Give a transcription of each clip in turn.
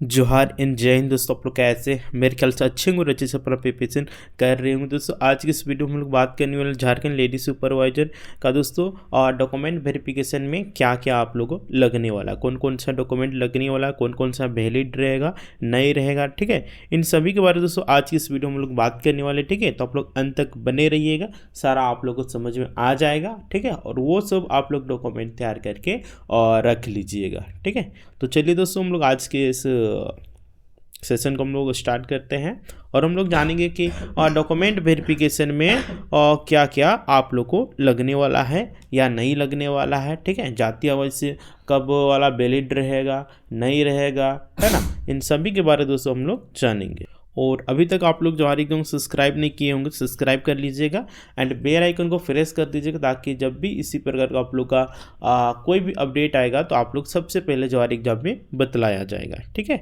जोहार इन जय हिंद दोस्तों। आप लोग कैसे, मेरे ख्याल से अच्छे और अच्छे से अपना प्रिपरेशन कर रहे होंगे दोस्तों। आज की इस वीडियो में हम लोग बात करने वाले झारखंड लेडी सुपरवाइजर का दोस्तों और डॉक्यूमेंट वेरिफिकेशन में क्या क्या आप लोगों को लगने वाला, कौन कौन सा डॉक्यूमेंट लगने वाला, कौन कौन सा वैलिड रहेगा, नहीं रहेगा, ठीक है। इन सभी के बारे में दोस्तों आज की इस वीडियो में हम लोग बात करने वाले, ठीक है। तो आप लोग अंत तक बने रहिएगा, सारा आप लोग को समझ में आ जाएगा, ठीक है। और वो सब आप लोग डॉक्यूमेंट तैयार करके और रख लीजिएगा, ठीक है। तो चलिए दोस्तों, हम लोग आज के इस सेशन को हम लोग स्टार्ट करते हैं और हम लोग जानेंगे कि डॉक्यूमेंट वेरिफिकेशन में क्या क्या आप लोग को लगने वाला है या नहीं लगने वाला है, ठीक है। जातीय अवश्य कब वाला वैलिड रहेगा, नहीं रहेगा, है ना। इन सभी के बारे में दोस्तों हम लोग जानेंगे। और अभी तक आप लोग जो हमारी को सब्सक्राइब नहीं किए होंगे सब्सक्राइब कर लीजिएगा एंड बेल आइकन को प्रेस कर दीजिएगा, ताकि जब भी इसी प्रकार का आप लोग का कोई भी अपडेट आएगा तो आप लोग सबसे पहले जो हमारी एग्जाम में बतलाया जाएगा, ठीक है।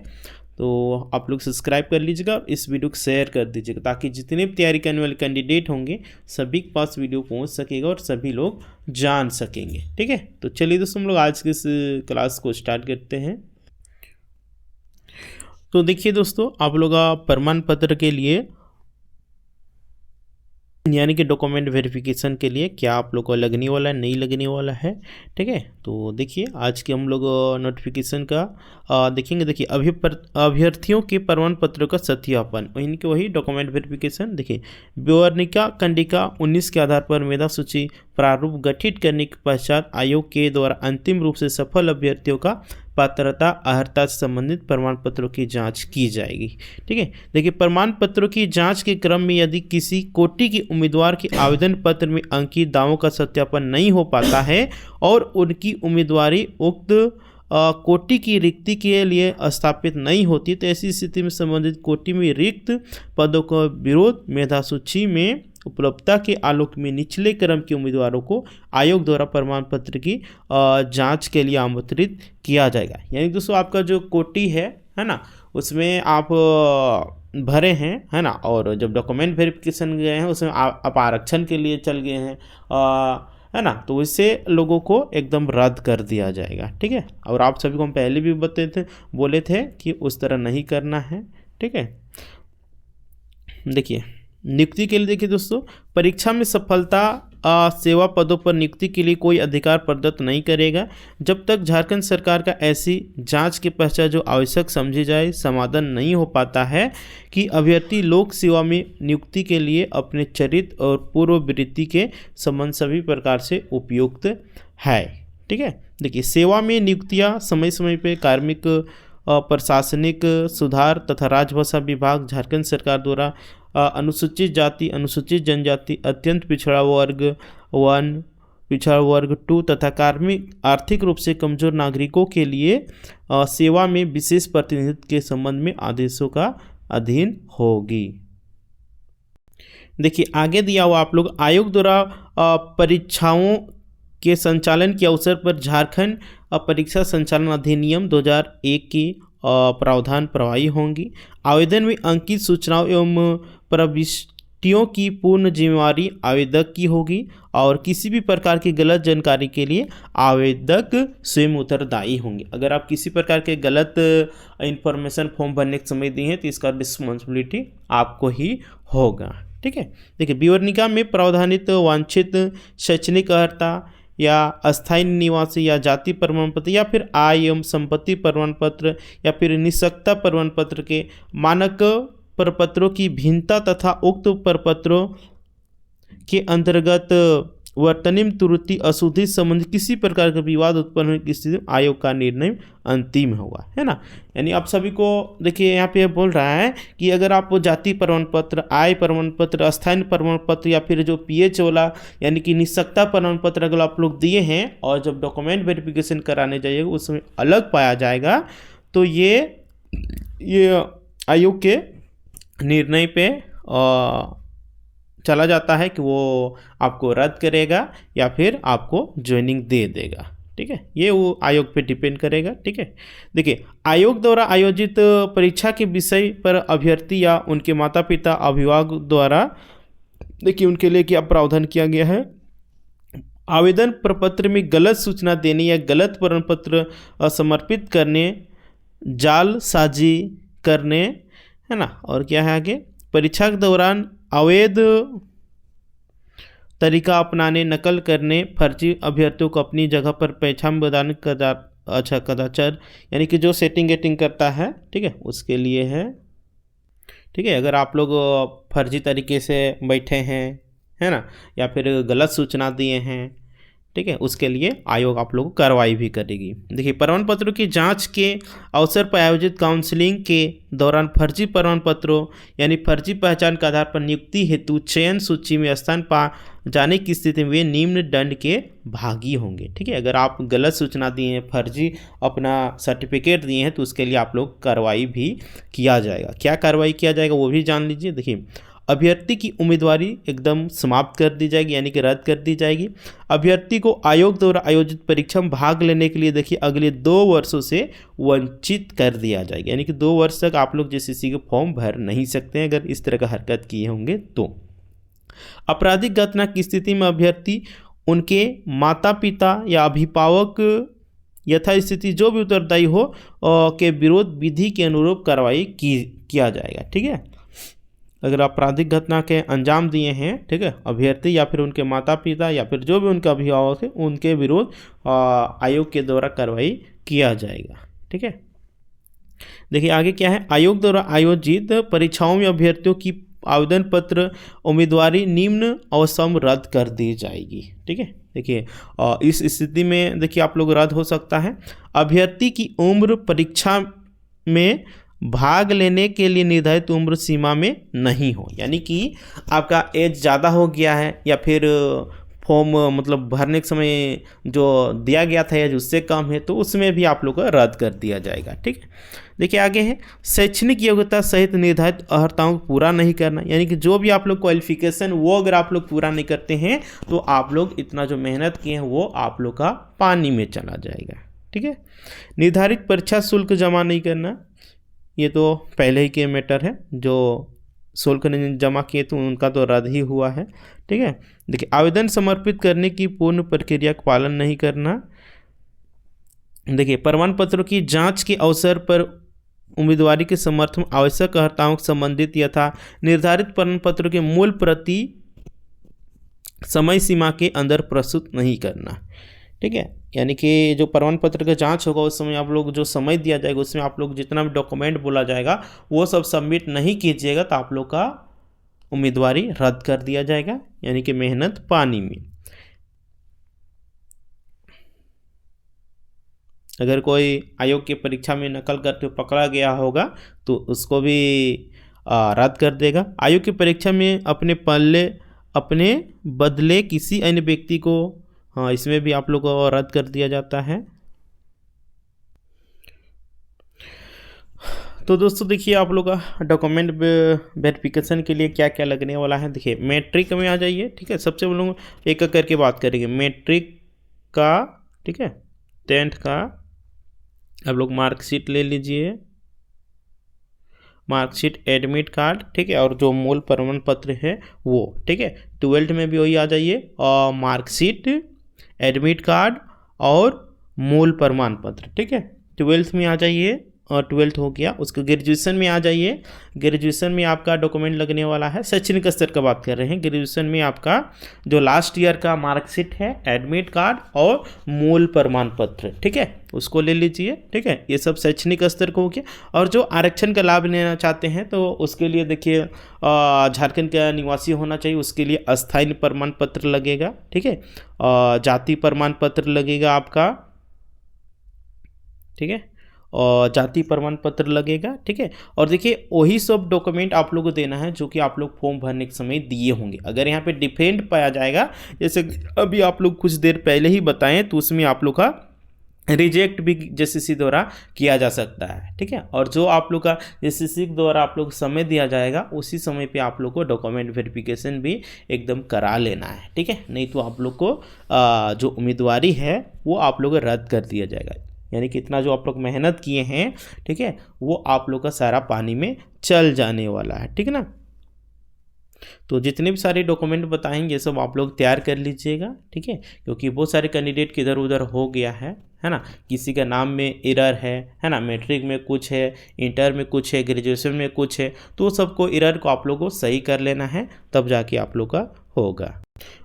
तो आप लोग सब्सक्राइब कर लीजिएगा, इस वीडियो को शेयर कर दीजिएगा, ताकि जितने भी तैयारी करने वाले कैंडिडेट होंगे सभी के पास वीडियो पहुंच सकेगा और सभी लोग जान सकेंगे, ठीक है। तो चलिए दोस्तों, हम लोग आज के इस क्लास को स्टार्ट करते हैं। तो देखिए दोस्तों, आप लोग प्रमाण पत्र के लिए यानी कि डॉक्यूमेंट वेरिफिकेशन के लिए क्या आप लोग को लगने वाला है, नहीं लगने वाला है, ठीक है। तो देखिए आज के हम लोग नोटिफिकेशन का देखेंगे। देखिए अभ्यर्थियों के प्रमाण पत्रों का सत्यापन, इनके वही डॉक्यूमेंट वेरिफिकेशन। देखिए विवरणिका कंडिका 19 के आधार पर मेधा सूची प्रारूप गठित करने के पश्चात आयोग के द्वारा अंतिम रूप से सफल अभ्यर्थियों का पात्रता अर्हता से संबंधित प्रमाण पत्रों की जांच की जाएगी, ठीक है। देखिए प्रमाण पत्रों की जांच के क्रम में यदि किसी कोटि के उम्मीदवार के आवेदन पत्र में अंकित दावों का सत्यापन नहीं हो पाता है और उनकी उम्मीदवारी उक्त कोटि की रिक्ति के लिए स्थापित नहीं होती, तो ऐसी स्थिति में संबंधित कोटि में रिक्त पदों का विरोध मेधा सूची में उपलब्धता के आलोक में निचले क्रम के उम्मीदवारों को आयोग द्वारा प्रमाण पत्र की जांच के लिए आमंत्रित किया जाएगा। यानी दोस्तों आपका जो कोटि है ना, उसमें आप भरे हैं, है ना, और जब डॉक्यूमेंट वेरिफिकेशन गए हैं उसमें आप आरक्षण के लिए चल गए हैं, है ना, तो इससे लोगों को एकदम रद्द कर दिया जाएगा, ठीक है। और आप सभी को हम पहले भी बोले थे कि उस तरह नहीं करना है, ठीक है। देखिए नियुक्ति के लिए, देखिए दोस्तों, परीक्षा में सफलता सेवा पदों पर नियुक्ति के लिए कोई अधिकार प्रदत्त नहीं करेगा जब तक झारखंड सरकार का ऐसी जांच के पश्चात जो आवश्यक समझी जाए समाधान नहीं हो पाता है कि अभ्यर्थी लोक सेवा में नियुक्ति के लिए अपने चरित्र और पूर्ववृत्ति के संबंध सभी प्रकार से उपयुक्त है, ठीक है। देखिए सेवा में नियुक्तियां समय समय पर कार्मिक प्रशासनिक सुधार तथा राजभाषा विभाग झारखंड सरकार द्वारा अनुसूचित जाति, अनुसूचित जनजाति, अत्यंत पिछड़ा वर्ग 1, पिछड़ा वर्ग 2 तथा कार्मिक आर्थिक रूप से कमजोर नागरिकों के लिए सेवा में विशेष प्रतिनिधित्व के संबंध में आदेशों का अधीन होगी। देखिए आगे दिया हुआ आप लोग आयोग द्वारा परीक्षाओं के संचालन के अवसर पर झारखंड परीक्षा संचालन अधिनियम 2001 की प्रावधान प्रभावी होंगी। आवेदन में अंकित सूचनाओं एवं प्रविष्टियों की पूर्ण जिम्मेवारी आवेदक की होगी और किसी भी प्रकार की गलत जानकारी के लिए आवेदक स्वयं उत्तरदायी होंगे। अगर आप किसी प्रकार के गलत इंफॉर्मेशन फॉर्म भरने के समय दिए हैं तो इसका रिस्पॉन्सिबिलिटी आपको ही होगा, ठीक है। देखिए विवरणिका में प्रावधानित वांछित शैक्षणिक अर्हता या अस्थायी निवासी या जाति प्रमाण पत्र या फिर आय एवं संपत्ति प्रमाण पत्र या फिर निःशक्तता प्रमाण पत्र के मानक प्रपत्रों की भिन्नता तथा उक्त प्रपत्रों के अंतर्गत वर्तनीय त्रुटि अशुद्धि संबंधी किसी प्रकार का विवाद उत्पन्न होने की स्थिति में आयोग का निर्णय अंतिम होगा, है ना। यानी आप सभी को देखिए यहाँ पे बोल रहा है कि अगर आप जाति प्रमाण पत्र, आय प्रमाण पत्र, अस्थायी प्रमाण पत्र या फिर जो PH वाला यानी कि निःशक्तता प्रमाण पत्र अगर आप लोग दिए हैं और जब डॉक्यूमेंट वेरिफिकेशन कराने जाइएगा उसमें अलग पाया जाएगा, तो ये आयोग के निर्णय पे चला जाता है कि वो आपको रद्द करेगा या फिर आपको ज्वाइनिंग दे देगा, ठीक है। ये वो आयोग पे डिपेंड करेगा, ठीक है। देखिए आयोग द्वारा आयोजित परीक्षा के विषय पर अभ्यर्थी या उनके माता पिता अभिभावक द्वारा देखिए उनके लिए क्या प्रावधान किया गया है। आवेदन प्रपत्र में गलत सूचना देने या गलत प्रमाण पत्र समर्पित करने जालसाजी करने, है ना। और क्या है आगे, परीक्षा के दौरान अवैध तरीका अपनाने, नकल करने, फर्जी अभ्यर्थियों को अपनी जगह पर पहचान बताने कदाचार, यानी कि जो सेटिंग वेटिंग करता है, ठीक है, उसके लिए है। ठीक है, अगर आप लोग फर्जी तरीके से बैठे हैं, है ना, या फिर गलत सूचना दिए हैं, ठीक है, उसके लिए आयोग आप लोगों को कार्रवाई भी करेगी। देखिए, प्रमाण पत्रों की जांच के अवसर पर आयोजित काउंसलिंग के दौरान फर्जी प्रमाण पत्रों यानी फर्जी पहचान के आधार पर नियुक्ति हेतु चयन सूची में स्थान पा जाने की स्थिति में वे निम्न दंड के भागी होंगे। ठीक है, अगर आप गलत सूचना दिए हैं, फर्जी अपना सर्टिफिकेट दिए हैं, तो उसके लिए आप लोग कार्रवाई भी किया जाएगा। क्या कार्रवाई किया जाएगा वो भी जान लीजिए। देखिए, अभ्यर्थी की उम्मीदवारी एकदम समाप्त कर दी जाएगी, यानी कि रद्द कर दी जाएगी। अभ्यर्थी को आयोग द्वारा आयोजित परीक्षा में भाग लेने के लिए देखिए अगले 2 वर्षों से वंचित कर दिया जाएगा, यानी कि 2 वर्ष तक आप लोग जेसीसी के फॉर्म भर नहीं सकते हैं अगर इस तरह का हरकत किए होंगे तो। आपराधिक घटना की स्थिति में अभ्यर्थी, उनके माता पिता या अभिभावक यथास्थिति जो भी उत्तरदायी हो के विरोध विधि के अनुरूप कार्रवाई किया जाएगा। ठीक है, अगर आपराधिक घटना के अंजाम दिए हैं, ठीक है, अभ्यर्थी या फिर उनके माता पिता या फिर जो भी उनका अभिभावक है, उनके विरुद्ध आयोग के द्वारा कार्रवाई किया जाएगा। ठीक है, देखिए आगे क्या है, आयोग द्वारा आयोजित परीक्षाओं में अभ्यर्थियों की आवेदन पत्र उम्मीदवारी निम्न अवस्था में रद्द कर दी जाएगी। ठीक है, देखिए इस स्थिति में देखिए आप लोग रद्द हो सकता है। अभ्यर्थी की उम्र परीक्षा में भाग लेने के लिए निर्धारित उम्र सीमा में नहीं हो, यानी कि आपका एज ज़्यादा हो गया है या फिर फॉर्म मतलब भरने के समय जो दिया गया था एज उससे कम है, तो उसमें भी आप लोग को रद्द कर दिया जाएगा। ठीक है, देखिए आगे है, शैक्षणिक योग्यता सहित निर्धारित अर्हताओं को पूरा नहीं करना, यानी कि जो भी आप लोग क्वालिफिकेशन वो अगर आप लोग पूरा नहीं करते हैं तो आप लोग इतना जो मेहनत किए हैं वो आप लोग का पानी में चला जाएगा। ठीक है, निर्धारित परीक्षा शुल्क जमा नहीं करना, ये तो पहले ही के मैटर है, जो शुल्क ने जमा किए तो उनका तो रद्द ही हुआ है। ठीक है, देखिए आवेदन समर्पित करने की पूर्ण प्रक्रिया का पालन नहीं करना। देखिए, प्रमाण पत्रों की जांच के अवसर पर उम्मीदवारी के समर्थन में आवश्यक अर्हताओं से संबंधित यथा निर्धारित प्रमाण पत्रों के मूल प्रति समय सीमा के अंदर प्रस्तुत नहीं करना। ठीक है, यानी कि जो प्रमाण पत्र का जांच होगा उस समय आप लोग जो समय दिया जाएगा उसमें आप लोग जितना भी डॉक्यूमेंट बोला जाएगा वो सब सबमिट नहीं कीजिएगा तो आप लोग का उम्मीदवारी रद्द कर दिया जाएगा, यानी कि मेहनत पानी में। अगर कोई आयोग की परीक्षा में नकल करके पकड़ा गया होगा तो उसको भी रद्द कर देगा। आयोग की परीक्षा में अपने बदले किसी अन्य व्यक्ति को, हाँ, इसमें भी आप लोग को रद्द कर दिया जाता है। तो दोस्तों देखिए आप लोग का डॉक्यूमेंट वेरिफिकेशन के लिए क्या क्या लगने वाला है। देखिए मैट्रिक में आ जाइए। ठीक है, सबसे पहले एक एक करके बात करेंगे। मैट्रिक का, ठीक है, 10th का आप लोग मार्कशीट ले लीजिए, मार्कशीट, एडमिट कार्ड, ठीक है, और जो मूल प्रमाण पत्र है वो। ठीक है, 12th में भी वही आ जाइए, और मार्कशीट, एडमिट कार्ड और मूल प्रमाण पत्र। ठीक है, 12th में आ जाइए, और 12th हो गया। उसके ग्रेजुएशन में आ जाइए। ग्रेजुएशन में आपका डॉक्यूमेंट लगने वाला है, शैक्षणिक स्तर का बात कर रहे हैं। ग्रेजुएशन में आपका जो लास्ट ईयर का मार्कशीट है, एडमिट कार्ड और मूल प्रमाण पत्र, ठीक है, उसको ले लीजिए। ठीक है, ये सब शैक्षणिक स्तर को हो गया। और जो आरक्षण का लाभ लेना चाहते हैं तो उसके लिए देखिए झारखंड का निवासी होना चाहिए, उसके लिए अस्थायी प्रमाण पत्र लगेगा। ठीक है, जाति प्रमाण पत्र लगेगा आपका। ठीक है, और जाति प्रमाण पत्र लगेगा। ठीक है, और देखिए वही सब डॉक्यूमेंट आप लोग को देना है जो कि आप लोग फॉर्म भरने के समय दिए होंगे। अगर यहाँ पे डिफेंड पाया जाएगा, जैसे अभी आप लोग कुछ देर पहले ही बताएं, तो उसमें आप लोग का रिजेक्ट भी जेसीसी द्वारा किया जा सकता है। ठीक है, और जो आप लोग का जेसीसी द्वारा आप लोग समय दिया जाएगा उसी समय पे आप लोग को डॉक्यूमेंट वेरिफिकेशन भी एकदम करा लेना है। ठीक है, नहीं तो आप लोग को जो उम्मीदवारी है वो आप लोग रद्द कर दिया जाएगा, यानी कि इतना जो आप लोग मेहनत किए हैं, ठीक है, वो आप लोग का सारा पानी में चल जाने वाला है। ठीक है ना। तो जितने भी सारे डॉक्यूमेंट बताएंगे ये सब आप लोग तैयार कर लीजिएगा, ठीक है, क्योंकि बहुत सारे कैंडिडेट के इधर उधर हो गया है ना। किसी का नाम में एरर है ना, मैट्रिक में कुछ है, इंटर में कुछ है, ग्रेजुएशन में कुछ है, तो सबको एरर को आप लोगों को सही कर लेना है, तब जाके आप लोग का होगा।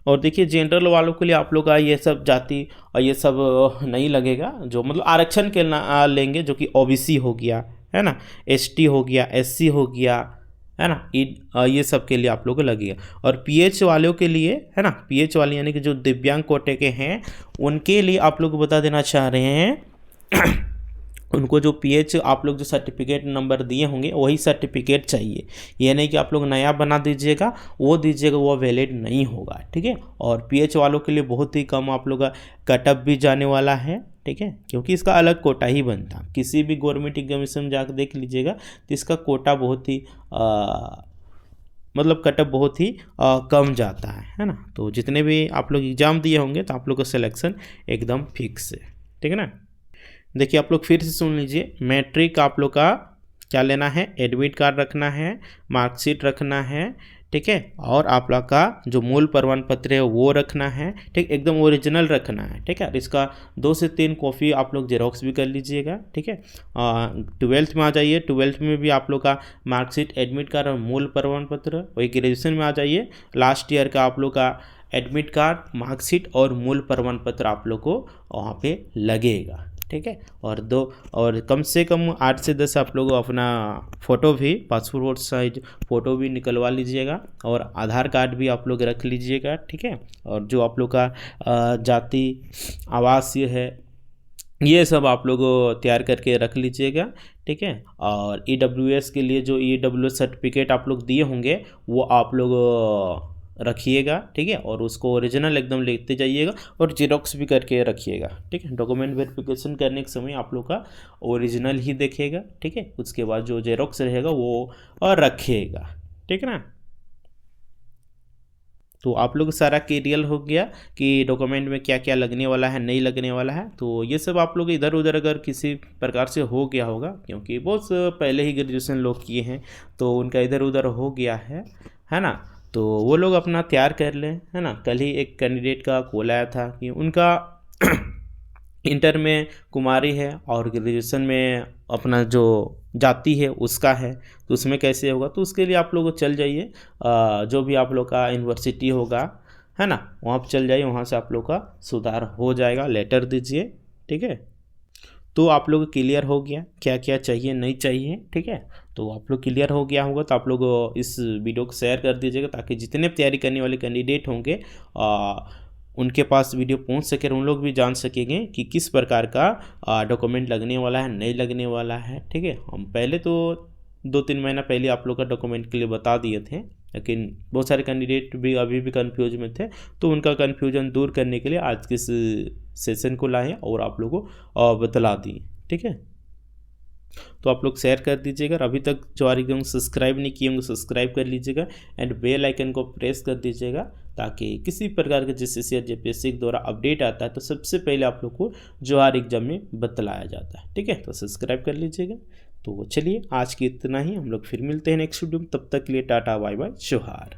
और देखिए जनरल वालों के लिए आप लोग का ये सब जाति और ये सब नहीं लगेगा, जो मतलब आरक्षण के लेंगे, जो कि ओबीसी हो गया है ना, एसटी हो गया, एससी हो गया है ना, ये सब के लिए आप लोगों को लगेगा। और पीएच वालों के लिए है ना, पीएच वाले यानी कि जो दिव्यांग कोटे के हैं उनके लिए आप लोग को बता देना चाह रहे हैं उनको जो पीएच आप लोग जो सर्टिफिकेट नंबर दिए होंगे वही सर्टिफिकेट चाहिए, ये नहीं कि आप लोग नया बना दीजिएगा वो दीजिएगा, वो वैलिड नहीं होगा, ठीक है। और पीएच वालों के लिए बहुत ही कम आप लोग का कटअप भी जाने वाला है, ठीक है, क्योंकि इसका अलग कोटा ही बनता। किसी भी गवर्नमेंट एग्जामिनेशन में जाकर देख लीजिएगा तो इसका कोटा बहुत ही मतलब कटअप बहुत ही कम जाता है ना। तो जितने भी आप लोग एग्ज़ाम दिए होंगे तो आप लोग का सिलेक्शन एकदम फिक्स है, ठीक है ना। देखिए आप लोग फिर से सुन लीजिए, मैट्रिक आप लोग का क्या लेना है, एडमिट कार्ड रखना है, मार्कशीट रखना है, ठीक है, और आप लोग का जो मूल प्रमाण पत्र है वो रखना है, ठीक, एकदम ओरिजिनल रखना है, ठीक है। इसका 2 से 3 कॉपी आप लोग जेरोक्स भी कर लीजिएगा, ठीक है। 12th में आ जाइए, 12th में भी आप लोग का मार्कशीट, एडमिट कार्ड और मूल प्रमाण पत्र। वही ग्रेजुएशन में आ जाइए, लास्ट ईयर का आप लोग का एडमिट कार्ड, मार्कशीट और मूल प्रमाण पत्र आप लोग को वहाँ पे लगेगा, ठीक है। और कम से कम 8 से 10 आप लोग अपना फ़ोटो भी, पासपोर्ट साइज फ़ोटो भी निकलवा लीजिएगा, और आधार कार्ड भी आप लोग रख लीजिएगा, ठीक है। और जो आप लोग का जाति आवासीय है ये सब आप लोग तैयार करके रख लीजिएगा, ठीक है। और ईडब्ल्यूएस के लिए जो ईडब्ल्यूएस सर्टिफिकेट आप लोग दिए होंगे वो आप लोग रखिएगा, ठीक है, और उसको ओरिजिनल एकदम लेते जाइएगा और जेरोक्स भी करके रखिएगा, ठीक है। डॉक्यूमेंट वेरिफिकेशन करने के समय आप लोग का ओरिजिनल ही देखेगा, ठीक है, उसके बाद जो जेरोक्स रहेगा वो और रखिएगा, ठीक है ना। तो आप लोग सारा क्लियर हो गया कि डॉक्यूमेंट में क्या क्या लगने वाला है, नहीं लगने वाला है। तो ये सब आप लोग इधर उधर अगर किसी प्रकार से हो गया होगा, क्योंकि बहुत पहले ही ग्रेजुएशन लोग किए हैं तो उनका इधर उधर हो गया है ना, तो वो लोग अपना तैयार कर लें, है ना। कल ही एक कैंडिडेट का कॉल आया था कि उनका इंटर में कुमारी है और ग्रेजुएशन में अपना जो जाति है उसका है, तो उसमें कैसे होगा। तो उसके लिए आप लोग चल जाइए, जो भी आप लोग का यूनिवर्सिटी होगा है ना, वहाँ पर चल जाइए, वहाँ से आप लोग का सुधार हो जाएगा, लेटर दीजिए, ठीक है। तो आप लोग क्लियर हो गया क्या क्या चाहिए नहीं चाहिए, ठीक है। तो आप लोग क्लियर हो गया होगा तो आप लोग इस वीडियो को शेयर कर दीजिएगा, ताकि जितने तैयारी करने वाले कैंडिडेट होंगे उनके पास वीडियो पहुंच सके, उन लोग भी जान सकेंगे कि किस प्रकार का डॉक्यूमेंट लगने वाला है, नहीं लगने वाला है, ठीक है। हम पहले तो 2-3 महीना पहले आप लोग का डॉक्यूमेंट के लिए बता दिए थे, लेकिन बहुत सारे कैंडिडेट भी अभी भी कन्फ्यूज में थे, तो उनका कन्फ्यूजन दूर करने के लिए आज के इस सेशन को लाए और आप लोगों को बतला दिए, ठीक है। तो आप लोग शेयर कर दीजिएगा, अभी तक जो एग्जाम सब्सक्राइब नहीं किए होंगे सब्सक्राइब कर लीजिएगा एंड बेल आइकन को प्रेस कर दीजिएगा, ताकि किसी प्रकार के जेसीसी या जेपीएससी के द्वारा अपडेट आता है तो सबसे पहले आप लोग को जोहार एग्जाम में बतलाया जाता है, ठीक है। तो सब्सक्राइब कर लीजिएगा। तो चलिए आज की इतना ही, हम लोग फिर मिलते हैं नेक्स्ट वीडियो में, तब तक के लिए टाटा बाय बाय जोहार।